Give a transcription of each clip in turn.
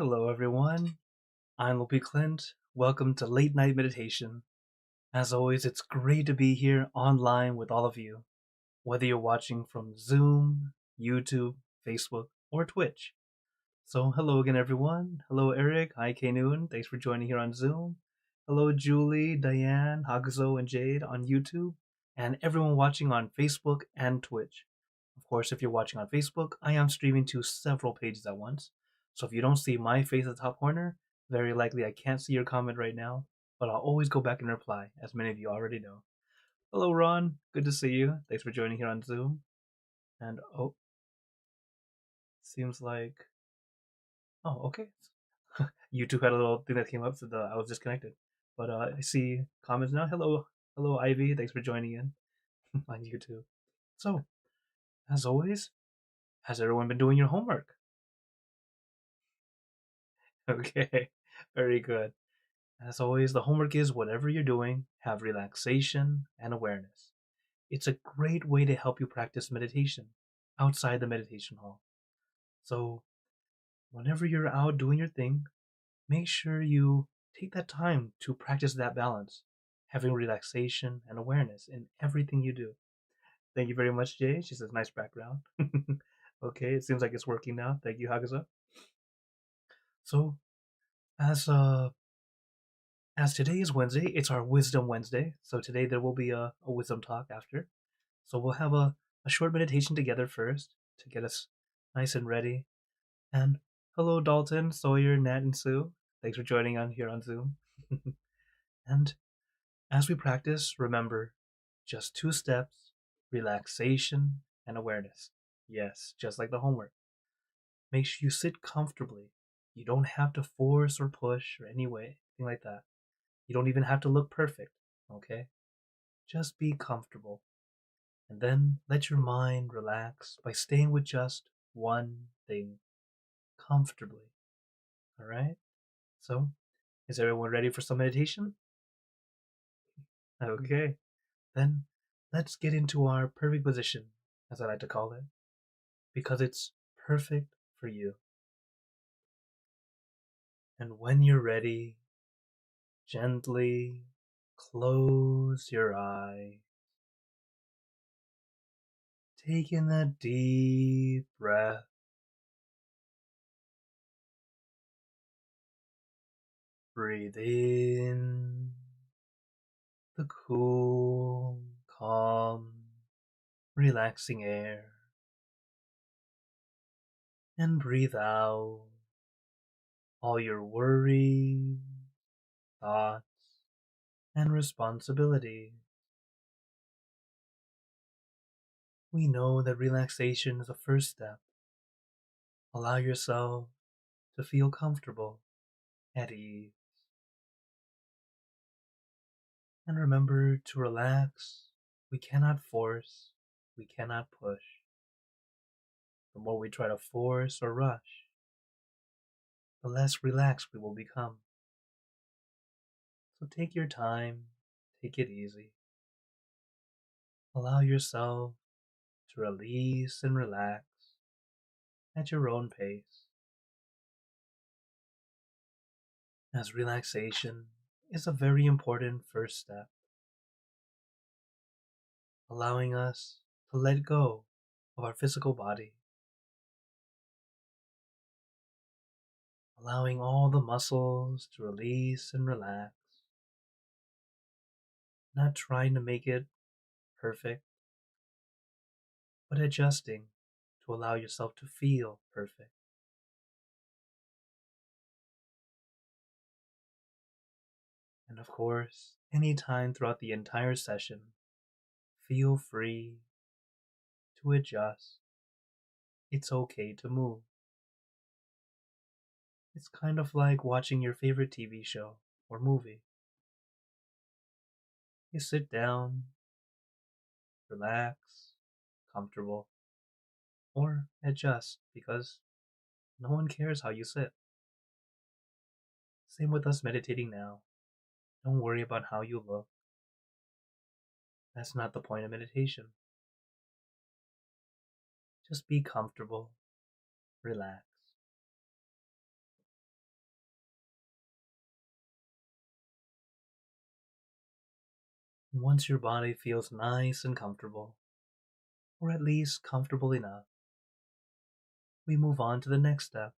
Hello, everyone. I'm Lopi Clint. Welcome to Late Night Meditation. As always, it's great to be here online with all of you, whether you're watching from Zoom, YouTube, Facebook, or Twitch. So, hello again, everyone. Hello, Eric. Hi, Kanoon. Thanks for joining here on Zoom. Hello, Julie, Diane, Hagzo, and Jade on YouTube, and everyone watching on Facebook and Twitch. Of course, if you're watching on Facebook, I am streaming to several pages at once. So if you don't see my face at the top corner, very likely I can't see your comment right now, but I'll always go back and reply, as many of you already know. Hello, Ron. Good to see you. Thanks for joining here on Zoom. And seems like. Oh, okay. YouTube had a little thing that came up, so I was disconnected. But I see comments now. Hello, Ivy. Thanks for joining in on YouTube. So, as always, has everyone been doing your homework? Okay, very good. As always, the homework is whatever you're doing, have relaxation and awareness. It's a great way to help you practice meditation outside the meditation hall. So, whenever you're out doing your thing, make sure you take that time to practice that balance, having relaxation and awareness in everything you do. Thank you very much, Jay. She says, nice background. Okay, it seems like it's working now. Thank you, Hagaza. So, as as today is Wednesday, it's our Wisdom Wednesday. So today there will be a wisdom talk after. So we'll have a short meditation together first to get us nice and ready. And hello, Dalton, Sawyer, Nat, and Sue. Thanks for joining on here on Zoom. And as we practice, remember just 2 steps: relaxation and awareness. Yes, just like the homework. Make sure you sit comfortably. You don't have to force or push or any way, anything like that. You don't even have to look perfect, okay? Just be comfortable. And then let your mind relax by staying with just one thing comfortably. All right? So, is everyone ready for some meditation? Okay. Then let's get into our perfect position, as I like to call it, because it's perfect for you. And when you're ready, gently close your eyes. Take in a deep breath. Breathe in the cool, calm, relaxing air, and breathe out all your worries, thoughts, and responsibilities. We know that relaxation is the first step. Allow yourself to feel comfortable, at ease, and remember to relax. We cannot force, we cannot push. The more we try to force or rush, the less relaxed we will become. So take your time, take it easy. Allow yourself to release and relax at your own pace, as relaxation is a very important first step, allowing us to let go of our physical body, allowing all the muscles to release and relax, not trying to make it perfect, but adjusting to allow yourself to feel perfect. And of course, anytime throughout the entire session, feel free to adjust. It's okay to move. It's kind of like watching your favorite TV show or movie. You sit down, relax, comfortable, or adjust because no one cares how you sit. Same with us meditating now. Don't worry about how you look. That's not the point of meditation. Just be comfortable, relax. And once your body feels nice and comfortable, or at least comfortable enough, we move on to the next step,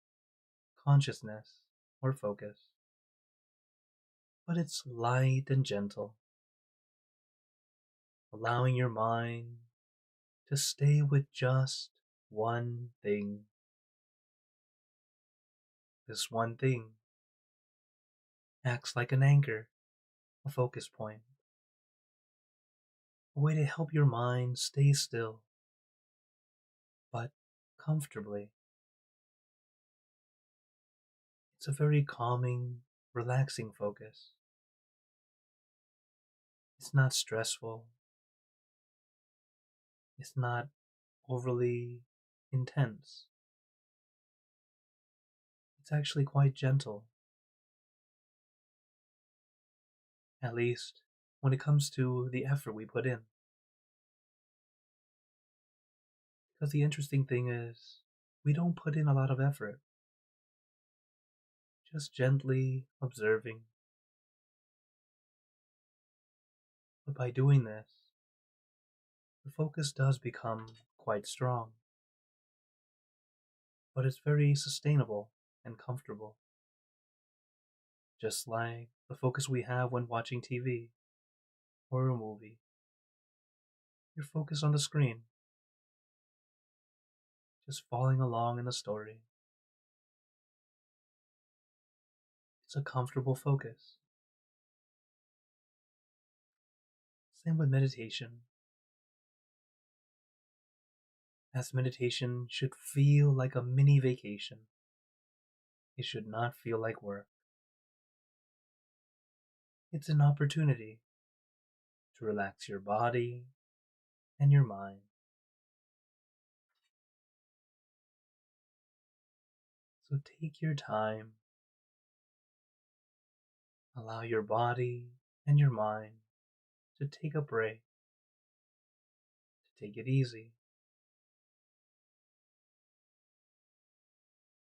consciousness or focus. But it's light and gentle, allowing your mind to stay with just one thing. This one thing acts like an anchor, a focus point, a way to help your mind stay still, but comfortably. It's a very calming, relaxing focus. It's not stressful. It's not overly intense. It's actually quite gentle, at least when it comes to the effort we put in. Because the interesting thing is, we don't put in a lot of effort, just gently observing. But by doing this, the focus does become quite strong, but it's very sustainable and comfortable, just like the focus we have when watching TV or a movie. You're focused on the screen, just following along in the story. It's a comfortable focus. Same with meditation, as meditation should feel like a mini vacation. It should not feel like work. It's an opportunity to relax your body and your mind. So take your time, allow your body and your mind to take a break, to take it easy.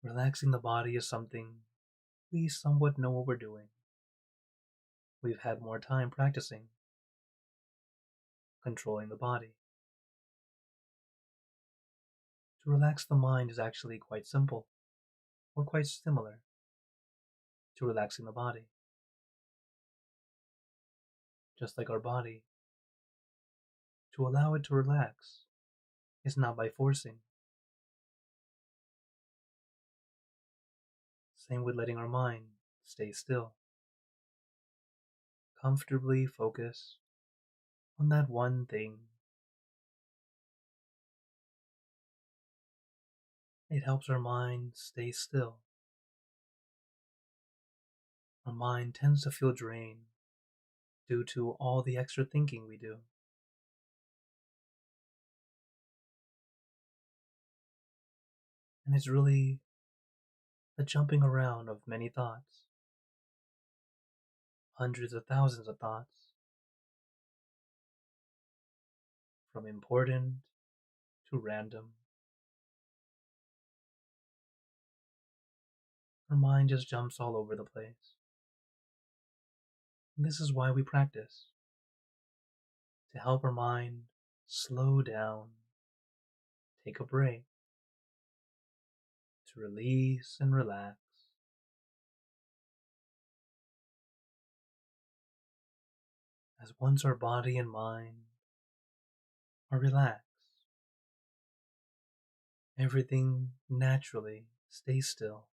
Relaxing the body is something we somewhat know what we're doing. We've had more time practicing controlling the body. To relax the mind is actually quite simple, or quite similar to relaxing the body. Just like our body, to allow it to relax is not by forcing. Same with letting our mind stay still, comfortably focused on that one thing. It helps our mind stay still. Our mind tends to feel drained due to all the extra thinking we do. And it's really a jumping around of many thoughts, hundreds of thousands of thoughts, from important to random. Our mind just jumps all over the place. And this is why we practice, to help our mind slow down, take a break, to release and relax. As once our body and mind are relaxed, everything naturally stays still,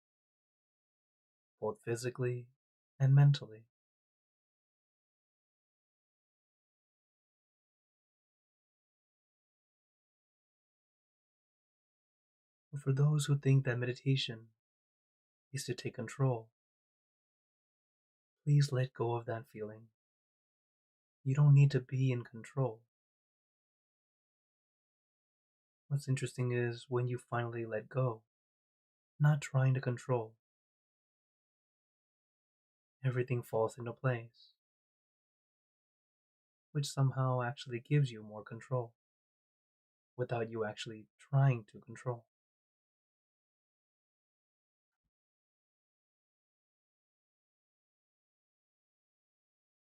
both physically and mentally. But for those who think that meditation is to take control, please let go of that feeling. You don't need to be in control. What's interesting is when you finally let go, not trying to control, everything falls into place, which somehow actually gives you more control without you actually trying to control.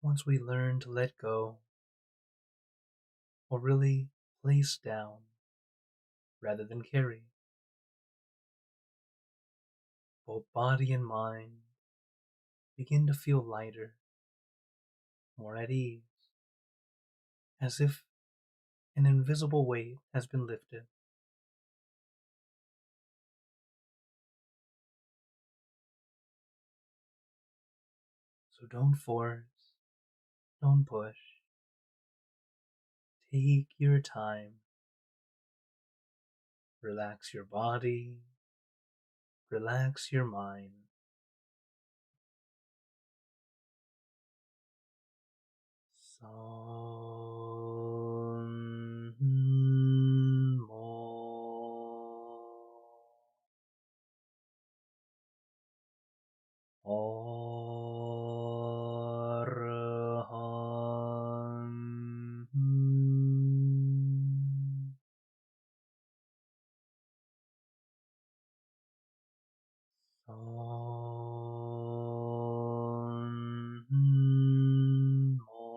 Once we learn to let go or really place down rather than carry. Both body and mind begin to feel lighter, more at ease, as if an invisible weight has been lifted. So don't force, don't push. Take your time. Relax your body, relax your mind. Son mo. Araham. Son mo.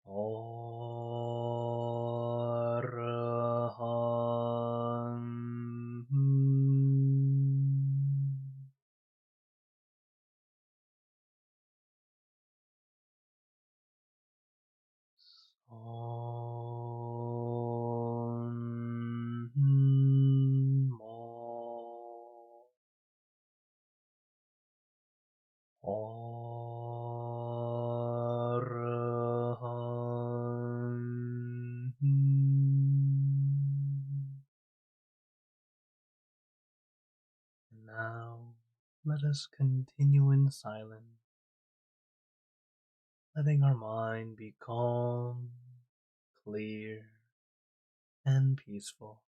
Araham. Om Mo. Araham. Now let us continue in silence, letting our mind be calm, clear, and peaceful.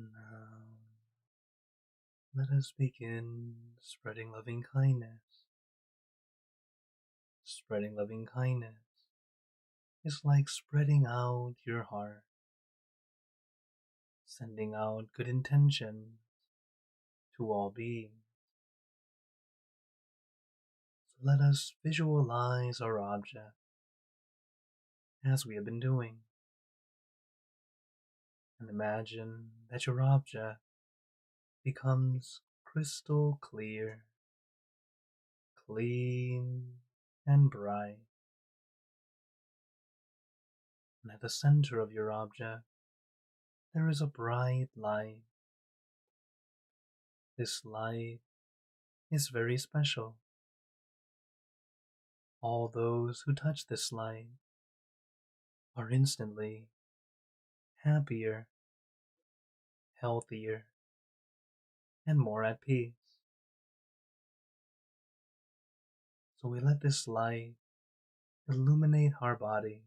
Now, let us begin spreading loving kindness. Spreading loving kindness is like spreading out your heart, sending out good intentions to all beings. So let us visualize our object as we have been doing, and imagine that your object becomes crystal clear, clean, and bright. And at the center of your object, there is a bright light. This light is very special. All those who touch this light are instantly happier, healthier, and more at peace. So we let this light illuminate our body,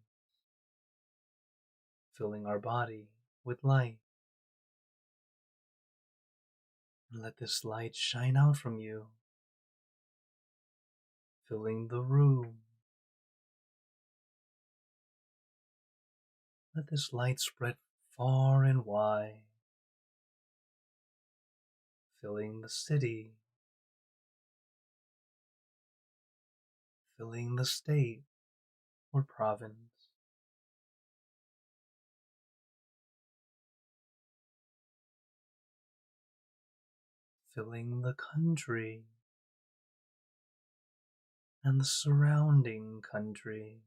filling our body with light. And let this light shine out from you, filling the room. Let this light spread far and wide, filling the city, filling the state or province, filling the country and the surrounding country,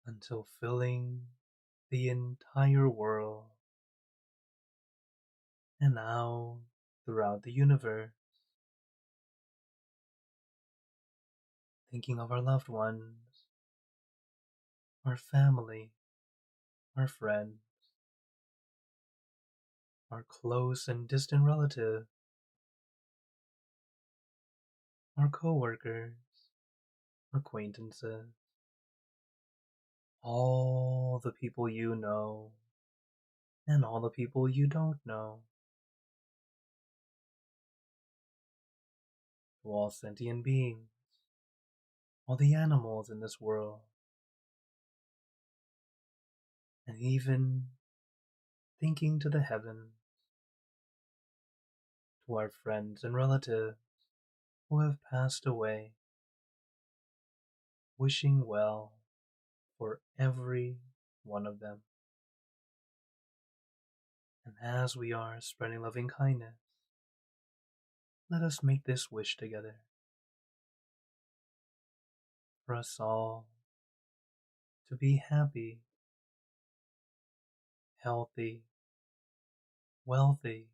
until filling the entire world and out throughout the universe. Thinking of our loved ones, our family, our friends, our close and distant relatives, our co-workers, acquaintances, all the people you know, and all the people you don't know, to all sentient beings, all the animals in this world, and even thinking to the heavens, to our friends and relatives who have passed away, wishing well for every one of them. And as we are spreading loving kindness, let us make this wish together for us all to be happy, healthy, wealthy,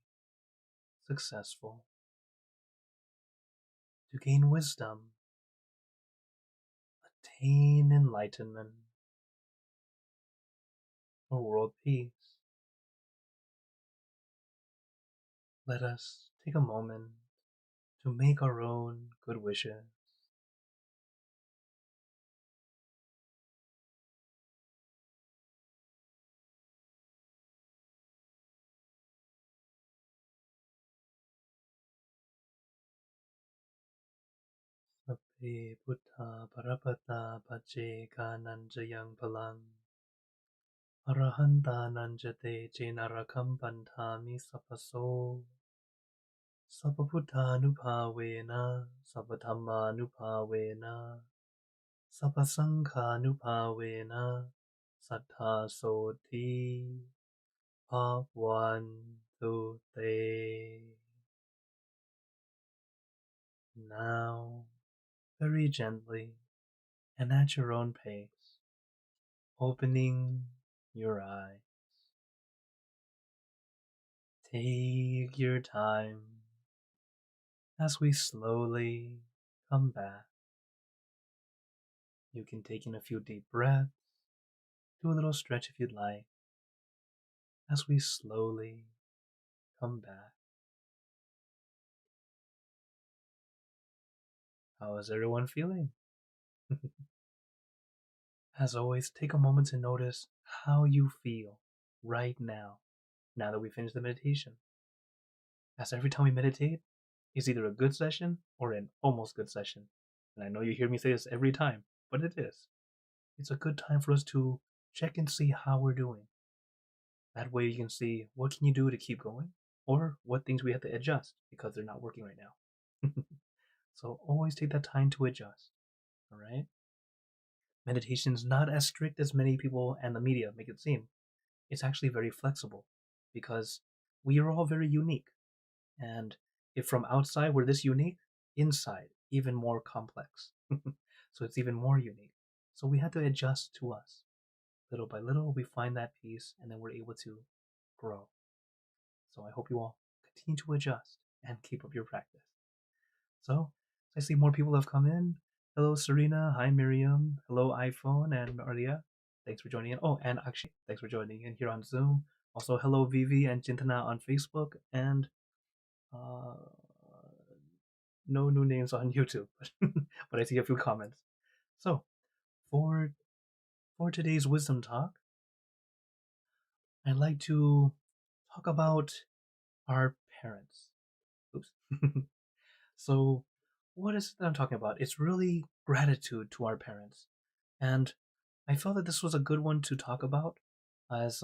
successful, to gain wisdom, attain enlightenment, for world peace. Let us take a moment to make our own good wishes. Sabbe Buddha Parapata Pache Nanjayang Palang Arahanta Nanjate Jenarakam Pantami Sapaso Sapaputanupavena Sapatammanupavena Sapasankhanupavena Sattha Soti Bhavantu Te. Now, very gently and at your own pace, opening your eyes. Take your time as we slowly come back. You can take in a few deep breaths, do a little stretch if you'd like, as we slowly come back. How is everyone feeling? As always, take a moment to notice how you feel. right now, now that we finish the meditation. As every time we meditate is either a good session or an almost good session. And I know you hear me say this every time, but it is. It's a good time for us to check and see how we're doing. That way you can see what can you do to keep going or what things we have to adjust because they're not working right now. So always take that time to adjust. All right? Meditation is not as strict as many people and the media make it seem. It's actually very flexible because we are all very unique. And if from outside we're this unique, inside even more complex. So it's even more unique. So we had to adjust to us. Little by little, we find that peace and then we're able to grow. So I hope you all continue to adjust and keep up your practice. So I see more people have come in. Hello, Serena. Hi, Miriam. Hello, iPhone and Maria. Thanks for joining in. Oh, and Akshay, thanks for joining in here on Zoom. Also, hello, Vivi and Chintana on Facebook. And uh, no new names on YouTube, but I see a few comments. So, for today's wisdom talk, I'd like to talk about our parents. Oops. So, what is it that I'm talking about? It's really gratitude to our parents, and I felt that this was a good one to talk about, as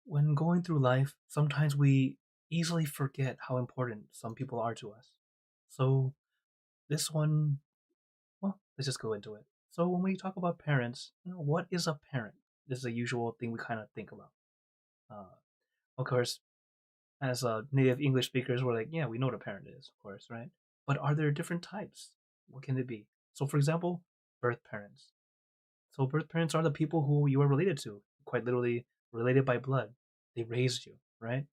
when going through life, sometimes we easily forget how important some people are to us. So this one, well, let's just go into it. So when we talk about parents, what is a parent? This is a usual thing we kind of think about. Of course, as native English speakers, we're like, yeah, we know what a parent is, of course, right? But are there different types? What can it be? So, for example, birth parents. So, birth parents are the people who you are related to, quite literally related by blood. They raised you, right?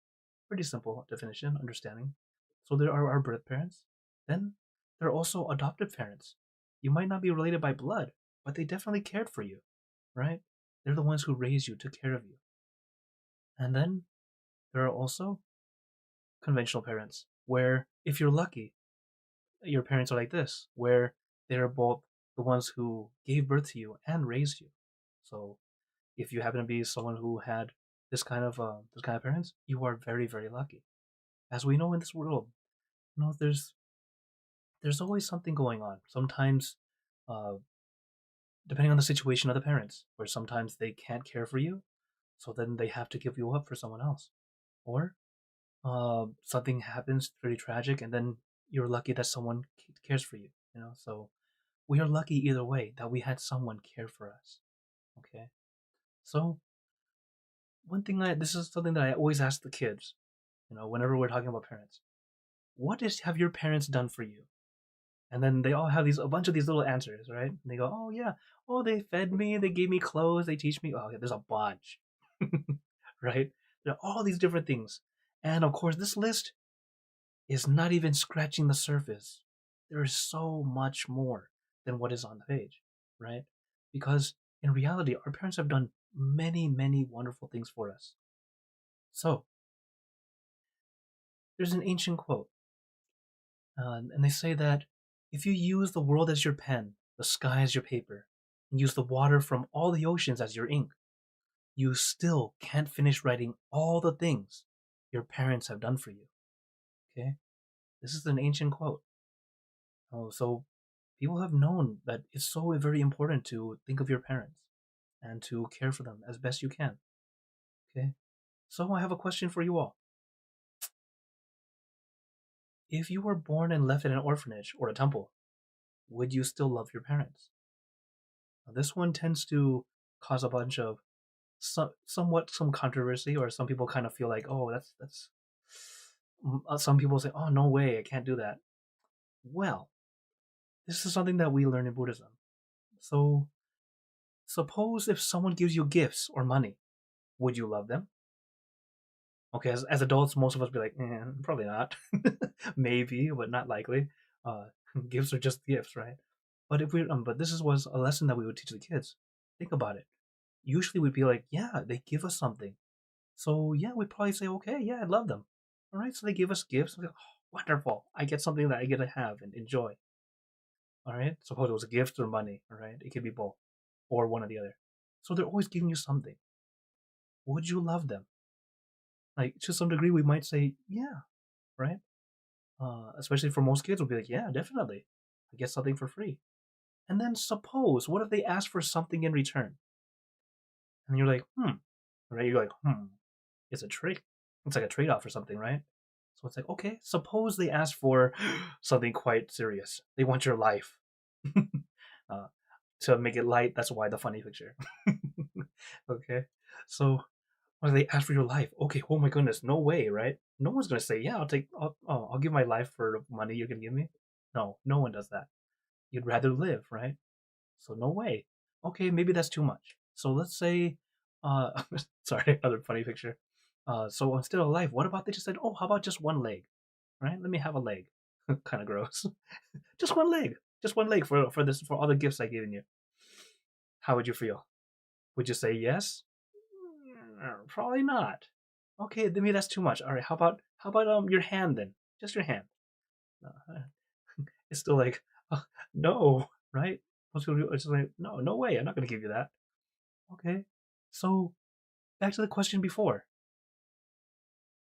Pretty simple definition, understanding. So, there are our birth parents. Then, there are also adoptive parents. You might not be related by blood, but they definitely cared for you, right? They're the ones who raised you, took care of you. And then, there are also conventional parents, where if you're lucky, your parents are like this, where they're both the ones who gave birth to you and raised you. So if you happen to be someone who had this kind of parents, you are very, very lucky. As we know in this world, there's always something going on. Sometimes, uh, depending on the situation of the parents, where sometimes they can't care for you, so then they have to give you up for someone else, or something happens pretty tragic, and then you're lucky that someone cares for you. So we are lucky either way that we had someone care for us. Okay, so this is something that I always ask the kids. Whenever we're talking about parents, have your parents done for you? And then they all have a bunch of these little answers, right? And they go, oh yeah, oh they fed me, they gave me clothes, they teach me. Oh yeah, there's a bunch, right? There are all these different things, and of course this list is not even scratching the surface. There is so much more than what is on the page, right? Because in reality, our parents have done many, many wonderful things for us. So, there's an ancient quote, and they say that if you use the world as your pen, the sky as your paper, and use the water from all the oceans as your ink, you still can't finish writing all the things your parents have done for you. Okay? This is an ancient quote. Oh, so people have known that it's so very important to think of your parents and to care for them as best you can. Okay? So I have a question for you all. If you were born and left in an orphanage or a temple, would you still love your parents? Now, this one tends to cause a bunch of some controversy, or some people kind of feel like, oh, that's. Some people say, oh, no way, I can't do that. Well, this is something that we learn in Buddhism. So, suppose if someone gives you gifts or money, would you love them? Okay, as adults, most of us be like, probably not. Maybe, but not likely. Uh, Gifts are just gifts, right? But this was a lesson that we would teach the kids. Think about it. Usually we'd be like, yeah, they give us something. So yeah, we'd probably say, okay, yeah, I love them. All right, so they give us gifts. We're like, oh, wonderful. I get something that I get to have and enjoy. All right, suppose it was a gift or money. All right, it could be both or one or the other. So they're always giving you something. Would you love them? Like, to some degree, we might say, yeah, right? Especially for most kids, we'll be like, yeah, definitely. I get something for free. And then suppose, what if they ask for something in return? And you're like, right? You're like, it's a trade. It's like a trade-off or something, right? So it's like, okay, suppose they ask for something quite serious. They want your life. uh, to make it light, that's why the funny picture. Okay, so or they ask for your life. Okay, oh my goodness, no way, right? No one's gonna say, yeah, I'll give my life for money you can give me. No, no one does that. You'd rather live, right? So no way. Okay, maybe that's too much. So let's say, sorry, another funny picture. So instead of life, what about they just said, oh, how about just one leg, right? Let me have a leg. Kind of gross. Just one leg. Just one leg for this for all the gifts I given you. How would you feel? Would you say yes? Probably not. Okay, then maybe that's too much. All right, how about your hand then? Just your hand. Uh, it's still like, no, right? Most people are just like, no, no way. I'm not gonna give you that. Okay. So back to the question before: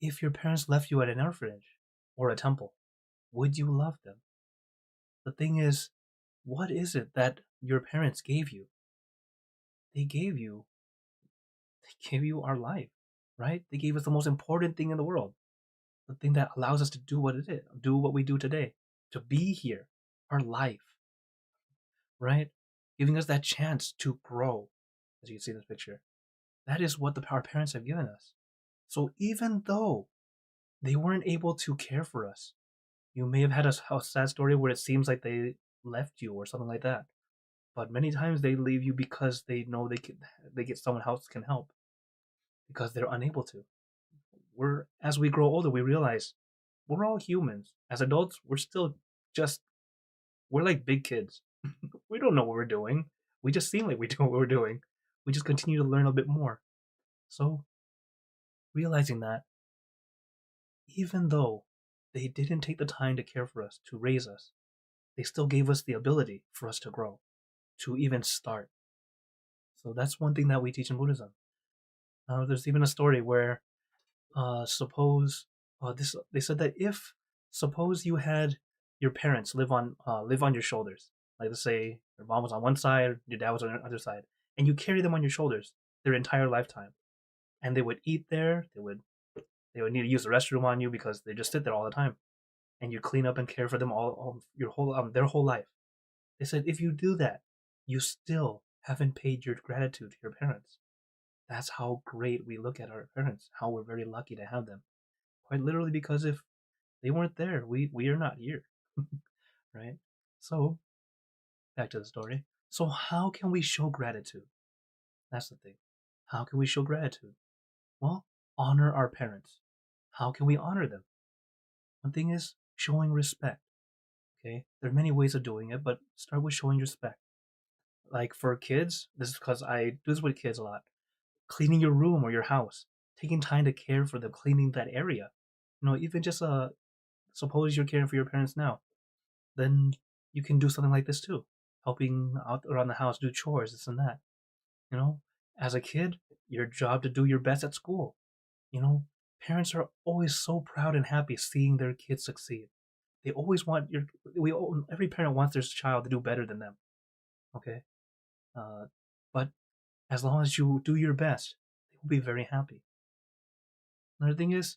if your parents left you at an orphanage or a temple, would you love them? The thing is, what is it that your parents gave you? They gave you they gave you our life, right? They gave us the most important thing in the world, the thing that allows us to do what it is, do what we do today, to be here, our life, right? Giving us that chance to grow, as you can see in this picture. That is what our parents have given us. So even though they weren't able to care for us, you may have had a sad story where it seems like they left you or something like that. But many times they leave you because they know they get someone else can help because they're unable to. We're as we grow older, we realize we're all humans. As adults, we're still just we're like big kids. We don't know what we're doing. We just seem like we do what we're doing. We just continue to learn a bit more. So realizing that even though they didn't take the time to care for us, to raise us, they still gave us the ability for us to grow, to even start. So that's one thing that we teach in Buddhism. There's even a story where suppose this they said that if suppose you had your parents live on your shoulders, like let's say your mom was on one side, your dad was on the other side, and you carry them on your shoulders their entire lifetime, and they would eat there, they would need to use the restroom on you because they just sit there all the time, and you clean up and care for them all your whole their whole life. They said if you do that, you still haven't paid your gratitude to your parents. That's how great we look at our parents, how we're very lucky to have them. Quite literally, because if they weren't there, we are not here, right? So back to the story. So how can we show gratitude? That's the thing. How can we show gratitude? Well, honor our parents. How can we honor them? One thing is showing respect. Okay, there are many ways of doing it, but start with showing respect. Like for kids, this is because I do this with kids a lot. Cleaning your room or your house, taking time to care for them, cleaning that area. Even just suppose you're caring for your parents now, then you can do something like this too, helping out around the house, do chores, this and that. You know, as a kid, your job to do your best at school. You know, Parents are always so proud and happy seeing their kids succeed. They always want every parent wants their child to do better than them. Okay, uh, but as long as you do your best, they will be very happy. Another thing is,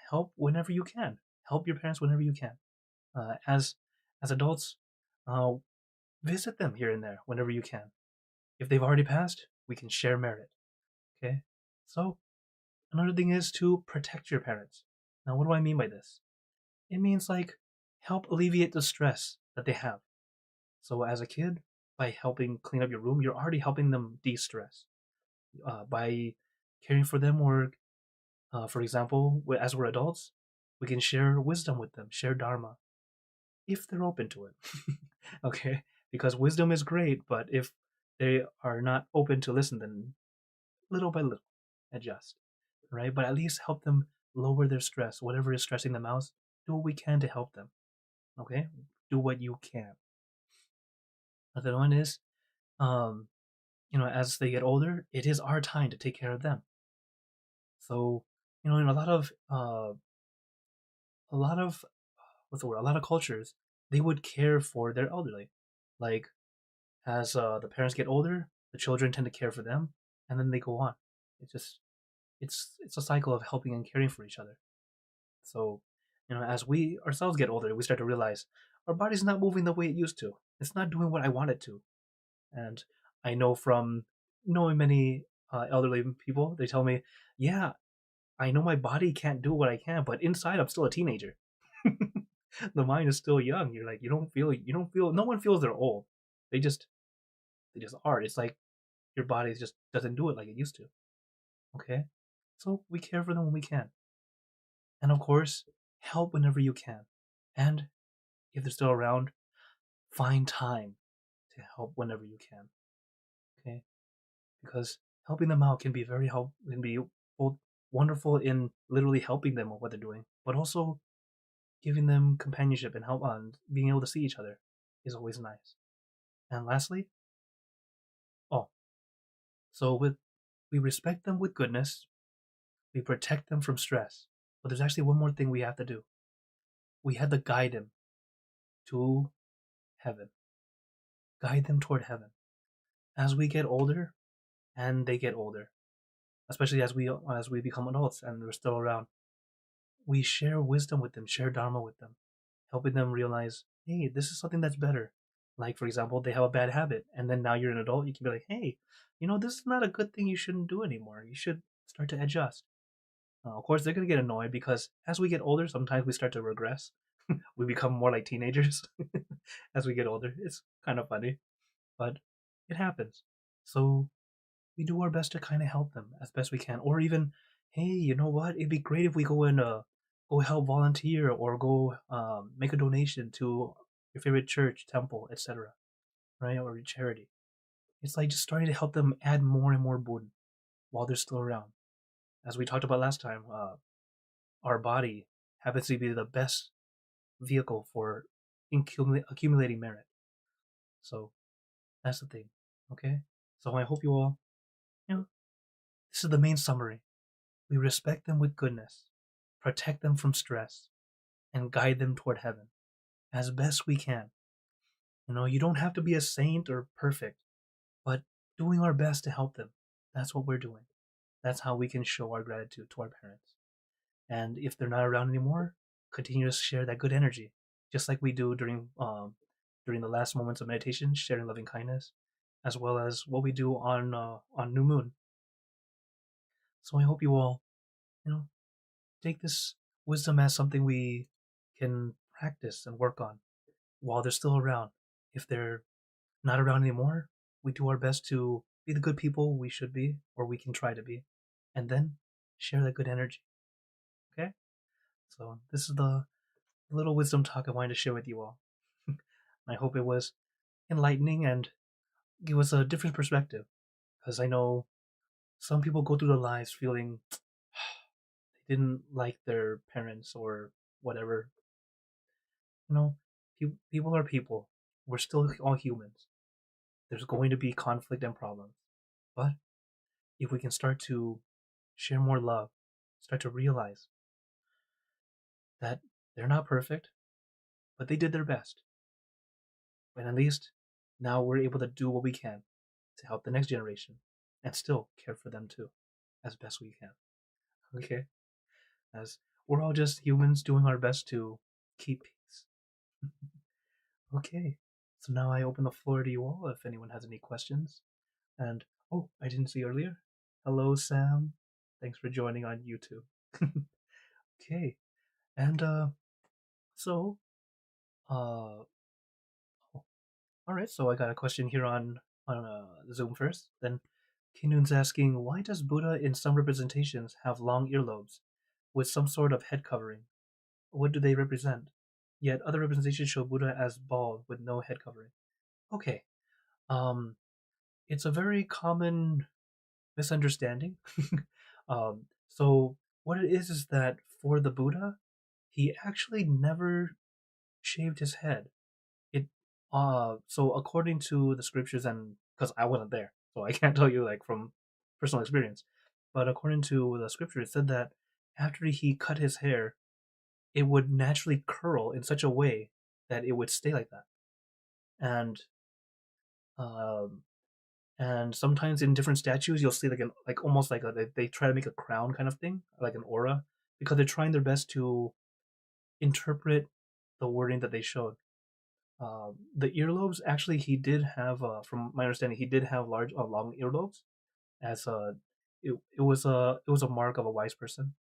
help whenever you can. Help your parents whenever you can. As adults, uh, visit them here and there whenever you can. If they've already passed, we can share merit. Okay. So another thing is to protect your parents. Now, what do I mean by this? It means like help alleviate the stress that they have. So as a kid, by helping clean up your room, you're already helping them de-stress. By caring for them, or for example, as we're adults, we can share wisdom with them, share dharma, if they're open to it. Okay, because wisdom is great, but if they are not open to listen, then little by little adjust, right? But at least help them lower their stress, whatever is stressing them out. Do what we can to help them. Okay, do what you can. Another one is, um, as they get older, it is our time to take care of them. So, in a lot of what's the word? A lot of cultures, they would care for their elderly. Like as the parents get older, the children tend to care for them, and then they go on. It just it's a cycle of helping and caring for each other. So, as we ourselves get older, we start to realize our body's not moving the way it used to. It's not doing what I want it to. And I know from knowing many elderly people, they tell me, "Yeah, I know my body can't do what I can, but inside I'm still a teenager." The mind is still young. You're like, you don't feel. No one feels they're old. They just they just are. It's like your body just doesn't do it like it used to. Okay, so we care for them when we can, and of course, help whenever you can. And if they're still around, find time to help whenever you can. Okay, because helping them out can be both wonderful in literally helping them with what they're doing, but also giving them companionship and help on being able to see each other is always nice. And lastly, oh, so we respect them with goodness, we protect them from stress. But there's actually one more thing we have to do. We have to guide them to heaven. Guide them toward heaven. As we get older and they get older, especially as we become adults and they're still around, we share wisdom with them, share dharma with them, helping them realize, hey, this is something that's better. Like, for example, they have a bad habit, and then now you're an adult, you can be like, hey, this is not a good thing, you shouldn't do anymore. You should start to adjust. Of course, they're going to get annoyed because as we get older, sometimes we start to regress. We become more like teenagers as we get older. It's kind of funny, but it happens. So we do our best to kind of help them as best we can, or even, hey, you know what? It'd be great if we go and go help volunteer or go make a donation to your favorite church, temple, etc. Right, or charity. It's like just starting to help them add more and more burden while they're still around. As we talked about last time, our body happens to be the best vehicle for accumulating merit. So that's the thing. Okay. So I hope you all, this is the main summary. We respect them with goodness, protect them from stress, and guide them toward heaven as best we can. You don't have to be a saint or perfect, but doing our best to help them. That's what we're doing. That's how we can show our gratitude to our parents. And if they're not around anymore, continue to share that good energy, just like we do during the last moments of meditation, sharing loving kindness, as well as what we do on New Moon. So I hope you all, you know, take this wisdom as something we can practice and work on while they're still around. If they're not around anymore, we do our best to be the good people we should be, or we can try to be, and then share that good energy. Okay? So this is the little wisdom talk I wanted to share with you all. I hope it was enlightening and give us a different perspective, because I know some people go through their lives feeling they didn't like their parents or whatever. You know, people are people. We're still all humans. There's going to be conflict and problems. But if we can start to share more love, start to realize that they're not perfect, but they did their best. And at least now we're able to do what we can to help the next generation and still care for them too, as best we can. Okay? As we're all just humans doing our best to keep peace. Okay. So now I open the floor to you all if anyone has any questions. And oh, I didn't see earlier. Hello, Sam. Thanks for joining on YouTube. Okay. And so uh oh, all right, so I got a question here on Zoom first. Then Kinun's asking, why does Buddha in some representations have long earlobes with some sort of head covering? What do they represent? Yet other representations show Buddha as bald with no head covering. Okay. Um it's a very common misunderstanding. So what it is that for the Buddha, he actually never shaved his head. It so according to the scriptures, and because I wasn't there, so I can't tell you like from personal experience. But according to the scripture, it said that after he cut his hair, it would naturally curl in such a way that it would stay like that. And um, and sometimes in different statues, you'll see like an like almost like they try to make a crown kind of thing, like an aura, because they're trying their best to interpret the wording that they showed. The earlobes actually, he did have, from my understanding, he did have large, long earlobes. As it was a mark of a wise person.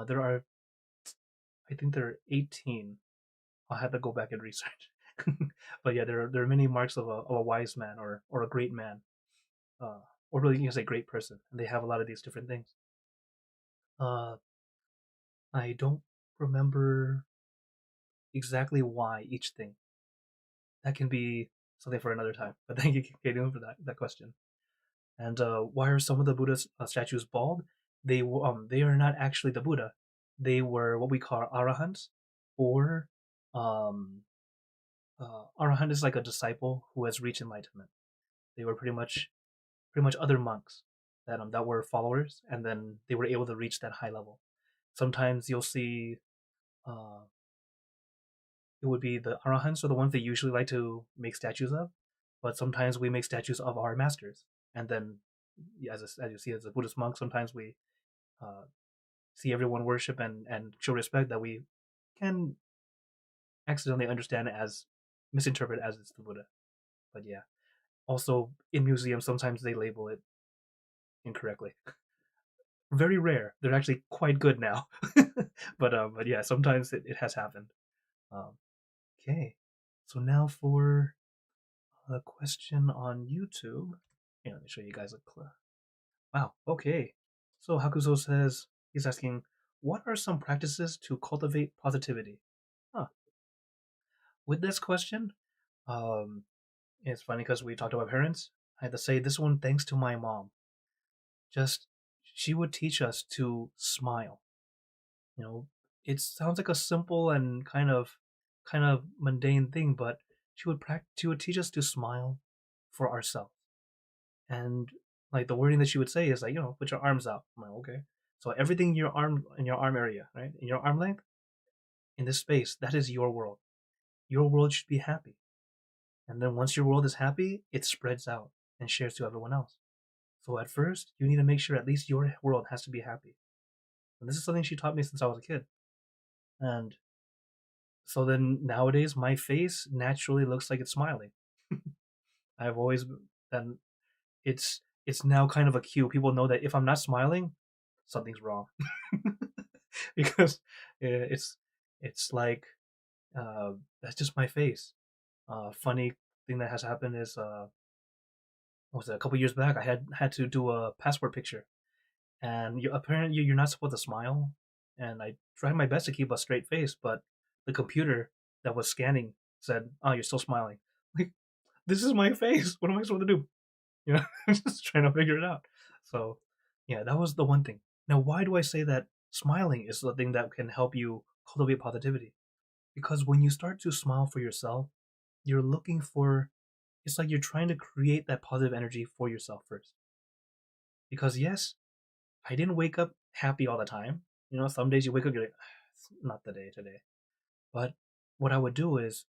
There are, I think there are 18. I'll have to go back and research. But yeah, there are many marks of a wise man or a great man, uh, or really you can say great person, and they have a lot of these different things. Uh, I don't remember exactly why each thing. That can be something for another time. But thank you, Kaden, for that question. And why are some of the Buddha statues bald? They are not actually the Buddha. They were what we call arahants, or um, arahant is like a disciple who has reached enlightenment. They were pretty much other monks that were followers, and then they were able to reach that high level. Sometimes you'll see uh, it would be the arahants are the ones they usually like to make statues of, but sometimes we make statues of our masters, and then as you see as a Buddhist monk, sometimes we uh, see everyone worship and show respect that we can accidentally understand it as misinterpret as it's the Buddha. But yeah, also in museums sometimes they label it incorrectly. Very rare. They're actually quite good now, but yeah, sometimes it has happened. Um, okay, so now for a question on YouTube. Yeah, let me show you guys a clip. Wow. Okay. So Hakuzo says he's asking, what are some practices to cultivate positivity? Huh. With this question, um, it's funny because we talked about parents. I had to say this one thanks to my mom. Just she would teach us to smile. You know, it sounds like a simple and kind of mundane thing, but she would teach us to smile for ourselves. And like the wording that she would say is like, put your arms out. I'm like, okay. So everything in your arm area, right? In your arm length, in this space, that is your world. Your world should be happy. And then once your world is happy, it spreads out and shares to everyone else. So at first, you need to make sure at least your world has to be happy. And this is something she taught me since I was a kid. And so then nowadays, my face naturally looks like it's smiling. I've always then it's now kind of a cue. People know that if I'm not smiling, something's wrong. Because it's like uh, that's just my face. Funny thing that has happened is was it a couple years back? I had to do a passport picture, and apparently you're not supposed to smile. And I tried my best to keep a straight face, but the computer that was scanning said, "Oh, you're still smiling." Like, this is my face. What am I supposed to do? Just trying to figure it out. So, yeah, that was the one thing. Now, why do I say that smiling is the thing that can help you cultivate positivity? Because when you start to smile for yourself, you're looking for, it's like you're trying to create that positive energy for yourself first. Because, yes, I didn't wake up happy all the time. Some days you wake up, you're like, it's not the day today. But what I would do is,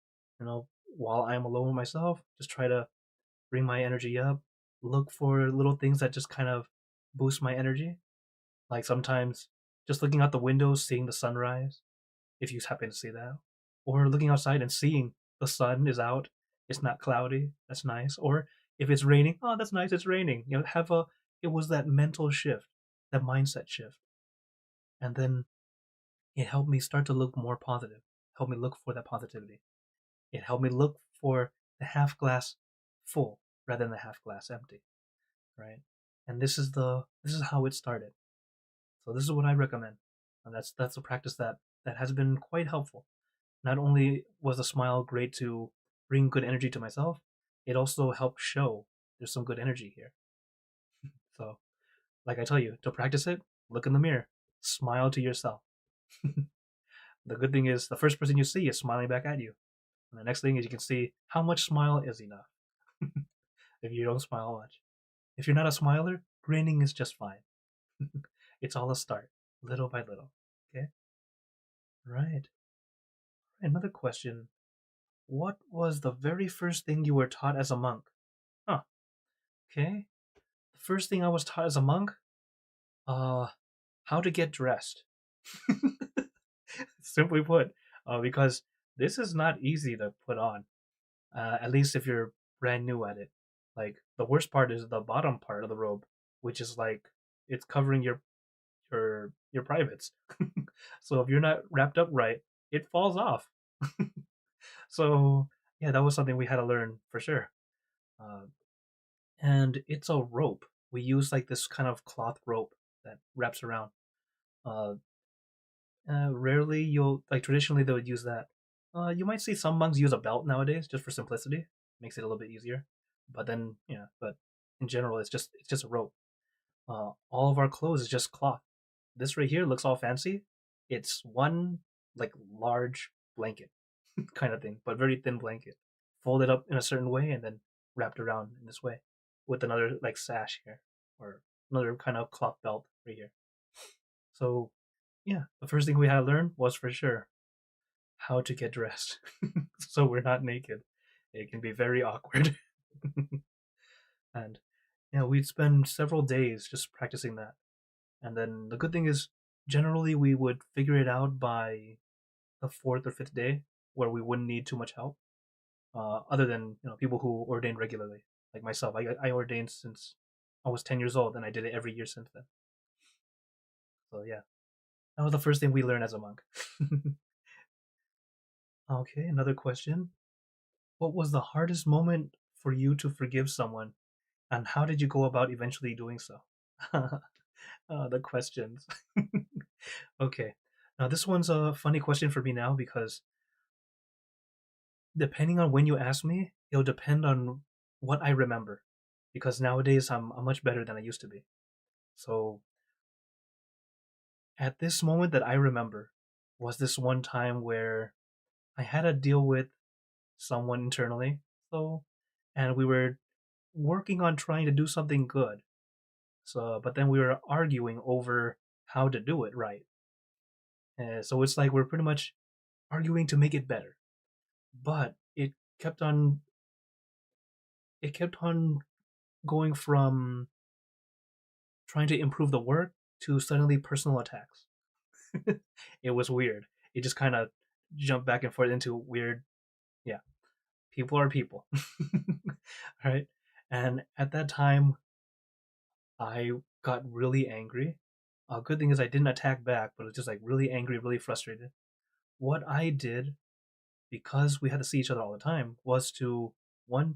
while I'm alone with myself, just try to bring my energy up, look for little things that just kind of boost my energy. Like sometimes just looking out the window, seeing the sunrise, if you happen to see that, or looking outside and seeing the sun is out, it's not cloudy, that's nice. Or if it's raining, oh, that's nice, it's raining. It was that mental shift, that mindset shift. And then it helped me start to look more positive, helped me look for that positivity. It helped me look for the half glass full rather than the half glass empty, right? And this is how it started. So this is what I recommend, and that's a practice that has been quite helpful. Not only was the smile great to bring good energy to myself, it also helped show there's some good energy here. So, like I tell you, to practice it, look in the mirror, smile to yourself. The good thing is the first person you see is smiling back at you. And the next thing is you can see how much smile is enough if you don't smile much. If you're not a smiler, grinning is just fine. It's all a start, little by little. Okay? Right. Another question. What was the very first thing you were taught as a monk? Huh. Okay. The first thing I was taught as a monk, uh, how to get dressed. Simply put, because this is not easy to put on. At least if you're brand new at it. Like the worst part is the bottom part of the robe, which is like it's covering your privates. So if you're not wrapped up right, it falls off. So yeah, that was something we had to learn for sure. Uh, and it's a rope. We use like this kind of cloth rope that wraps around. Uh, Rarely you'll like traditionally they would use that. You might see some monks use a belt nowadays just for simplicity, makes it a little bit easier. But then yeah, but in general it's just a rope. All of our clothes is just cloth. This right here looks all fancy. It's one like large blanket kind of thing, but very thin blanket, folded up in a certain way and then wrapped around in this way, with another like sash here or another kind of cloth belt right here. So yeah, the first thing we had to learn was for sure how to get dressed so we're not naked. It can be very awkward. And yeah, we'd spend several days just practicing that. And then the good thing is, generally, we would figure it out by the fourth or fifth day where we wouldn't need too much help, other than people who ordain regularly, like myself. I ordained since I was 10 years old, and I did it every year since then. So yeah, that was the first thing we learned as a monk. Okay, another question. What was the hardest moment for you to forgive someone, and how did you go about eventually doing so? The questions. Okay. Now, this one's a funny question for me now because depending on when you ask me, it'll depend on what I remember. Because nowadays I'm much better than I used to be. So, at this moment that I remember was this one time where I had to deal with someone internally. So, and we were working on trying to do something good. So, but then we were arguing over how to do it right. So it's like we're pretty much arguing to make it better. But kept on it kept on going from trying to improve the work to suddenly personal attacks. It was weird. It just kind of jumped back and forth into weird. Yeah, people are people. Right? And at that time, I got really angry. Good thing is I didn't attack back, but it was just like really angry, really frustrated. What I did, because we had to see each other all the time, was to one,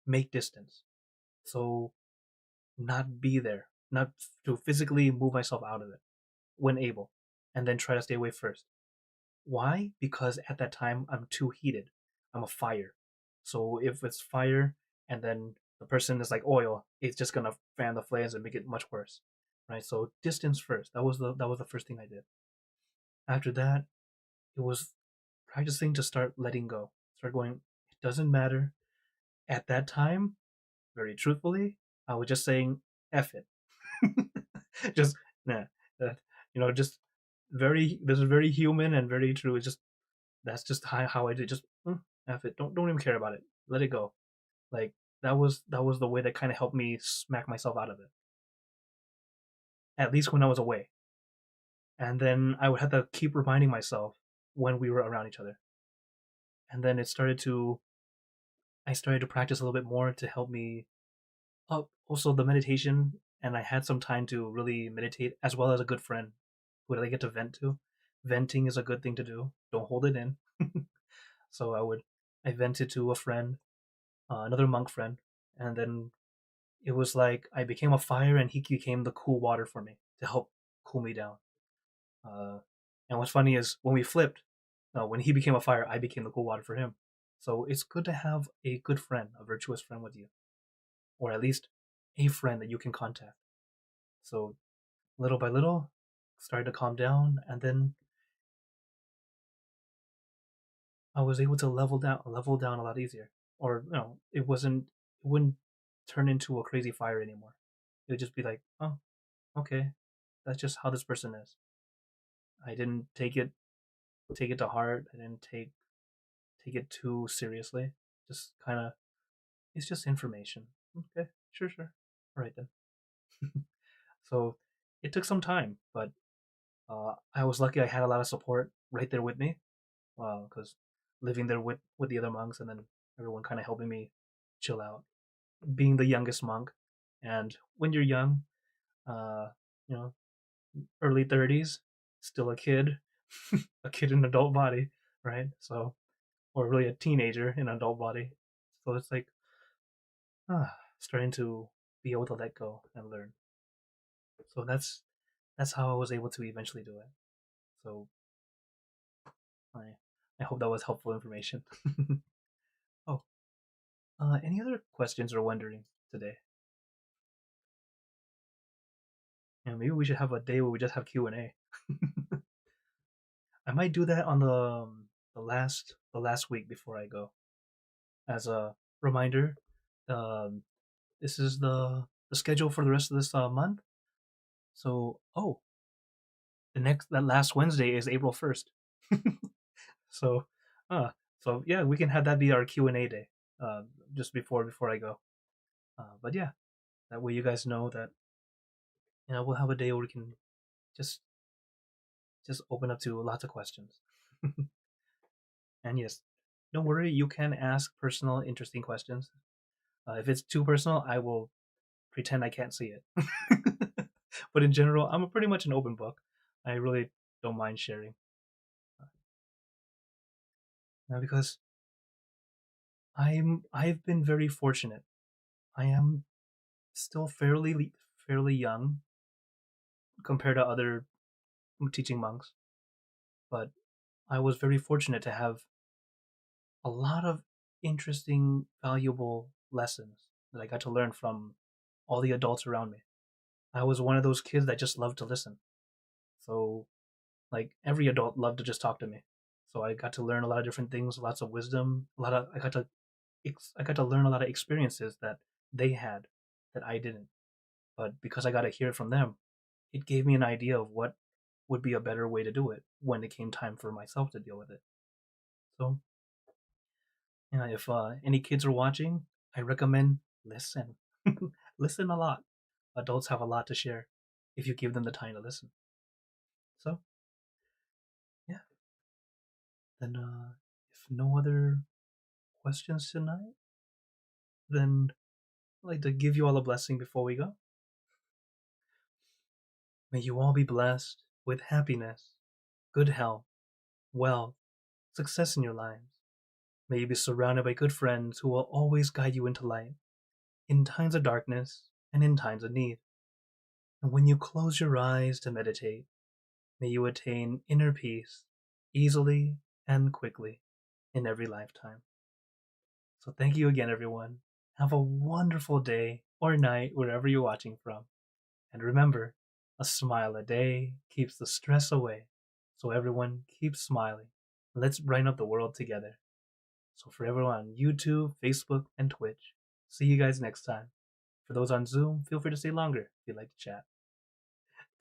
make distance. So not be there, not to physically move myself out of it when able, and then try to stay away first. Why? Because at that time I'm too heated. I'm a fire. So if it's fire and then the person is like oil, it's just gonna fan the flames and make it much worse. Right? So distance first. That was the first thing I did. After that, it was practicing to start letting go. Start going, it doesn't matter. At that time, very truthfully, I was just saying F it. Just nah. That just very this is very human and very true. It's just that's just how I did. Just F it. Don't even care about it. Let it go. Like that was the way that kind of helped me smack myself out of it. At least when I was away. And then I would have to keep reminding myself when we were around each other. And then I started to practice a little bit more to help me up. Also the meditation, and I had some time to really meditate as well as a good friend who I get to vent to. Venting is a good thing to do. Don't hold it in. So I vented to a friend, another monk friend, and then it was like I became a fire and he became the cool water for me to help cool me down. Uh, and what's funny is when we flipped, when he became a fire, I became the cool water for him. So it's good to have a good friend, a virtuous friend with you, or at least a friend that you can contact. So little by little, started to calm down, and then I was able to level down a lot easier. Or it wouldn't turn into a crazy fire anymore. It would just be like, oh, okay, that's just how this person is. I didn't take it to heart. I didn't take it too seriously. Just kind of, it's just information. Okay, sure, sure. All right then. So it took some time, but I was lucky. I had a lot of support right there with me. Because living there with the other monks, and then everyone kind of helping me chill out. Being the youngest monk, and when you're young, uh, you know, early 30s, still a kid, a kid in an adult body, right? So, or really a teenager in an adult body. So it's like starting to be able to let go and learn. So that's how I was able to eventually do it. So I I hope that was helpful information. Oh, any other questions or wondering today? Yeah, maybe we should have a day where we just have Q&A. I might do that on the last week before I go, as a reminder. Um, this is the schedule for the rest of this month. So, oh, that last Wednesday is April 1st. So, uh, so yeah, we can have that be our Q&A day, uh, just before I go. But yeah, that way you guys know that we'll have a day where we can just just open up to lots of questions. And yes, don't worry, you can ask personal, interesting questions. If it's too personal, I will pretend I can't see it. But in general, I'm pretty much an open book. I really don't mind sharing. Now, because I've been very fortunate. I am still fairly young compared to other teaching monks, but I was very fortunate to have a lot of interesting, valuable lessons that I got to learn from all the adults around me. I was one of those kids that just loved to listen. So, like, every adult loved to just talk to me. So I got to learn a lot of different things, lots of wisdom, a lot of I got to learn a lot of experiences that they had that I didn't. But because I got to hear it from them, it gave me an idea of what would be a better way to do it when it came time for myself to deal with it. So, yeah, if any kids are watching, I recommend listen. Listen a lot. Adults have a lot to share if you give them the time to listen. So, yeah, then if no other questions tonight, then I'd like to give you all a blessing before we go. May you all be blessed with happiness, good health, wealth, success in your lives. May you be surrounded by good friends who will always guide you into light, in times of darkness and in times of need. And when you close your eyes to meditate, may you attain inner peace easily and quickly in every lifetime. So thank you again, everyone. Have a wonderful day or night wherever you're watching from. And remember, a smile a day keeps the stress away. So everyone keep smiling. Let's brighten up the world together. So for everyone on YouTube, Facebook, and Twitch, see you guys next time. For those on Zoom, feel free to stay longer if you'd like to chat.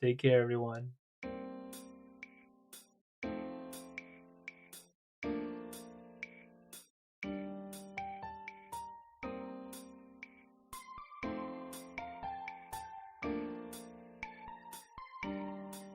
Take care, everyone.